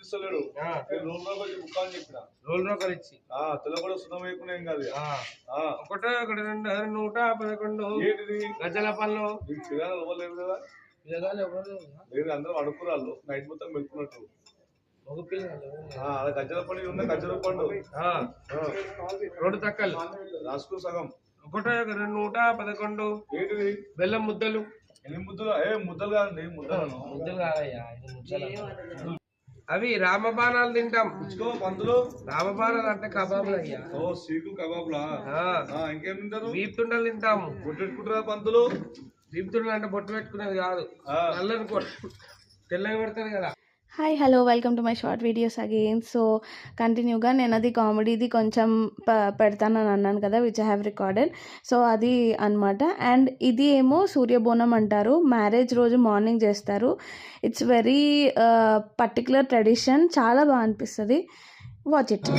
ఇస్తలేడు role రోకల్ book అని చెప్పిన role రోకల్ ఇచ్చి తెల్ల కూడా సున్నం వేయకుండా ఏం కాదు ఒకటో ఒకటి 111 ఏంటిది గజ్జల పళ్ళు పిల్లలు ఇవ్వలేదు కదా లేదు అందరూ అడుక్కురాళ్ళు నైట్ మొత్తం మెలుకున్నట్టు గజ్జల పండు ఉన్న గజ్జల పండు 2 తక్కలు రాసుకో సగం ఒకటో 111 ఏంటిది బెల్లం ముద్దలు ఎన్ని ముద్దలు ముద్దలు కాదండి ముద్దలు కాదయ్యా ఇది ముద్దలు అవి రామబాణాలు తింటాం పంతులు రామబాణాలు అంటే కబాబులు అయ్యా సీకు కబాబులా ఇంకేం తింటారు వీపుతుండలు తింటాము బొట్టు పెట్టుకుంటారా పంతులు వీపుతుండలు అంటే బొట్టు పెట్టుకునేది కాదు నల్లని తెల్లగా పెడతారు కదా hi hello welcome to my short videos again. So కంటిన్యూగా నేను అది కామెడీది కొంచెం పెడతానని అన్నాను కదా, which I have recorded. So అది అనమాట. అండ్ ఇది ఏమో సూర్యబోనం అంటారు. మ్యారేజ్ రోజు మార్నింగ్ చేస్తారు. It's very particular tradition. చాలా బాగా అనిపిస్తుంది. Watch it.